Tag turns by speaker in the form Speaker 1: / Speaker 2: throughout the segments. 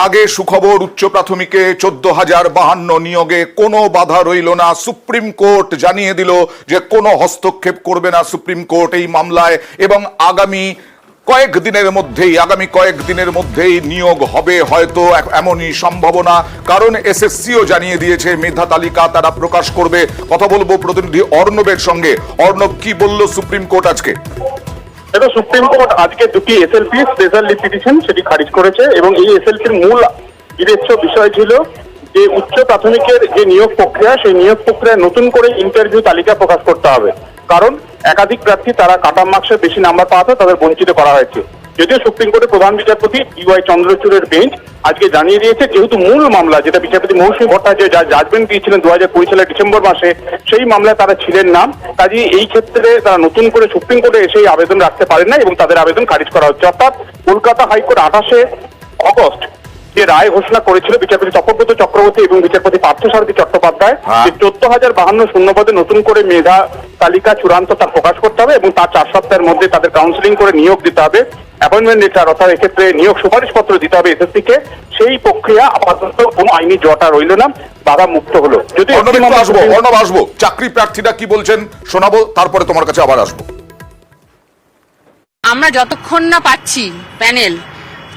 Speaker 1: আগে সুখবর, উচ্চ প্রাথমিকে 14,052 নিয়োগে কোনো বাধা রইল না। সুপ্রিম কোর্ট জানিয়ে দিল যে কোনো হস্তক্ষেপ করবে না সুপ্রিম কোর্ট এই মামলায়, এবং আগামী কয়েকদিনের মধ্যেই নিয়োগ হবে হয়তো, এমনই সম্ভাবনা। কারণ এসএসসিও জানিয়ে দিয়েছে মেধা তালিকা তারা প্রকাশ করবে। কথা বলবো প্রতিনিধি অর্ণবের সঙ্গে। অর্ণব, কি বলল সুপ্রিম কোর্ট আজকে?
Speaker 2: এটা সুপ্রিম কোর্ট আজকে দুটি এসএলপি স্পেশাল লিভ পিটিশন সেটি খারিজ করেছে, এবং এই এসএলপির মূল বিবেচ্য বিষয় ছিল যে উচ্চ প্রাথমিকের যে নিয়োগ প্রক্রিয়া, সেই নিয়োগ প্রক্রিয়ায় নতুন করে ইন্টারভিউ তালিকা প্রকাশ করতে হবে। কারণ একাধিক প্রার্থী তারা কাট অফ মার্কসের বেশি নাম্বার পাওয়াতে তাদের বঞ্চিত করা হয়েছে। যদিও সুপ্রিম কোর্টের প্রধান বিচারপতি DY চন্দ্রচূড়ের বেঞ্চ আজকে জানিয়ে দিয়েছে, যেহেতু মূল মামলা যেটা বিচারপতি মৌসুমী ভট্টাচার্য যা জাজমেন্ট দিয়েছিলেন 2020 সালের ডিসেম্বর মাসে, সেই মামলায় তারা ছিলেন না। কাজেই এই ক্ষেত্রে তারা নতুন করে সুপ্রিম কোর্টে এসে আবেদন রাখতে পারেন না এবং তাদের আবেদন খারিজ করা হচ্ছে। অর্থাৎ কলকাতা হাইকোর্ট 28 অগস্ট যে রায় ঘোষণা করেছিল বিচারপতি তপব্রত চক্রবর্তী এবং বিচারপতি পার্থসারথী চট্টোপাধ্যায়, যে 14,052 শূন্যপদে নতুন করে মেধা তালিকা চূড়ান্ত তা প্রকাশ করতে হবে এবং তার 4 সপ্তাহের মধ্যে তাদের কাউন্সিলিং করে নিয়োগ দিতে হবে, অ্যাপয়েন্টমেন্ট লেটার অর্থাৎ এক্ষেত্রে নিয়োগ সুপারিশপত্র দিতে হবে এসএসসিকে। সেই প্রক্রিয়া আপাতত কোনো আইনি জটা রইল না, বাধা মুক্ত হলো। যদি
Speaker 1: অর্ণব আসবো, চাকরি প্রার্থীরা কি বলছেন শোনাবো, তারপরে তোমার কাছে আবার আসবো।
Speaker 3: আমরা যতক্ষণ না পাচ্ছি প্যানেল,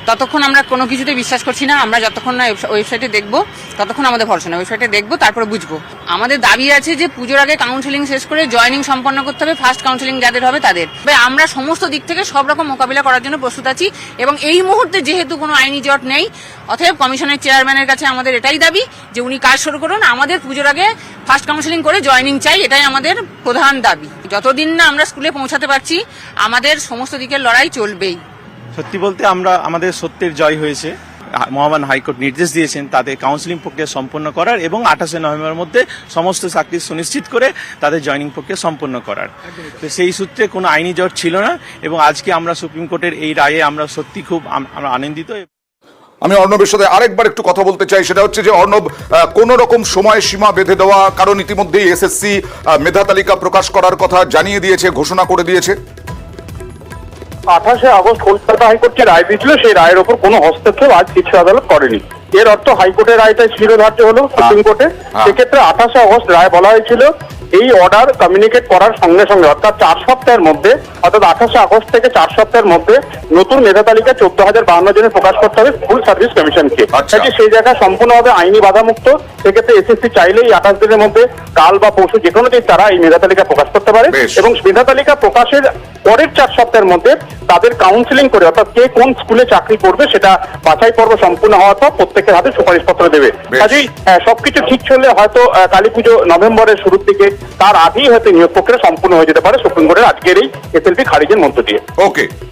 Speaker 3: ততক্ষণ আমরা কোনো কিছুতে বিশ্বাস করছি না। আমরা যতক্ষণ না ওয়েবসাইটে দেখবো ততক্ষণ আমাদের ভরসা না। ওয়েবসাইটে দেখবো, তারপরে বুঝবো। আমাদের দাবি আছে যে পুজোর আগে কাউন্সিলিং শেষ করে জয়েনিং সম্পন্ন করতে হবে, ফার্স্ট কাউন্সিলিং যাদের হবে তাদের। আমরা সমস্ত দিক থেকে সব রকম মোকাবিলা করার জন্য প্রস্তুত আছি, এবং এই মুহূর্তে যেহেতু কোনো আইনি জট নেই, অতএব কমিশনের চেয়ারম্যানের কাছে আমাদের এটাই দাবি যে উনি কাজ শুরু করুন। আমাদের পুজোর আগে ফার্স্ট কাউন্সিলিং করে জয়েনিং চাই, এটাই আমাদের প্রধান দাবি। যতদিন না আমরা স্কুলে পৌঁছাতে পারছি, আমাদের সমস্ত দিকের লড়াই চলবেই।
Speaker 4: সত্যি বলতে আমাদের সত্যের জয় হয়েছে। মহামান্য হাইকোর্ট নির্দেশ দিয়েছেন তাদের কাউন্সিলিং প্রক্রিয়া সম্পন্ন করার এবং 28 নভেম্বরের মধ্যে সমস্ত চাকরি সুনিশ্চিত করে তাদের জয়েনিং প্রক্রিয়া সম্পন্ন করার। তো সেই সূত্রে কোনো আইনি জট ছিল না, এবং আজকে আমরা সুপ্রিম কোর্টের এই রায়ে আমরা সত্যি খুব আমরা আনন্দিত।
Speaker 1: আমি অর্ণবের সাথে আরেকবার একটু কথা বলতে চাই, সেটা হচ্ছে যে অর্ণব, কোন রকম সময় সীমা বেঁধে দেওয়া, কারণ ইতিমধ্যেই এসএসসি মেধা তালিকা প্রকাশ করার কথা জানিয়ে দিয়েছে, ঘোষণা করে দিয়েছে।
Speaker 2: 28 আগস্ট কলকাতা হাইকোর্ট যে রায় দিয়েছিল সেই রায়ের ওপর কোনো হস্তক্ষেপ আজ শীর্ষ আদালত করেনি। এর অর্থ হাইকোর্টের রায়টাই শিরোধার্য হলো সুপ্রিম কোর্টে। সেক্ষেত্রে 28 আগস্ট রায় বলা হয়েছিল এই অর্ডার কমিউনিকেট করার সঙ্গে সঙ্গে অর্থাৎ 4 সপ্তাহের মধ্যে, অর্থাৎ 28 আগস্ট থেকে 4 সপ্তাহের মধ্যে নতুন মেধা তালিকা 14,052 জনের প্রকাশ করতে হবে ফুল সার্ভিস কমিশনকে। সেই জায়গায় সম্পূর্ণভাবে আইনি বাধামুক্ত। সেক্ষেত্রে এসএসসি চাইলেই 28 দিনের মধ্যে কাল বা পরশু যে কোনো দিন তারা এই মেধা তালিকা প্রকাশ করতে পারে, এবং মেধা তালিকা প্রকাশের পরের 4 সপ্তাহের মধ্যে তাদের কাউন্সিলিং করে অর্থাৎ কে কোন স্কুলে চাকরি করবে সেটা বাছাই পর্ব সম্পূর্ণ হওয়ার পর প্রত্যেকের হাতে সুপারিশপত্র দেবে। কাজেই সবকিছু ঠিক চললে হয়তো কালী পুজো নভেম্বরের শুরুর দিকে, তার আগেই হয়তো নিয়োগ প্রক্রিয়া সম্পূর্ণ হয়ে যেতে পারে সুপ্রিম কোর্টের আজকের এই এসএলপি খারিজের মধ্য দিয়ে।
Speaker 1: ওকে।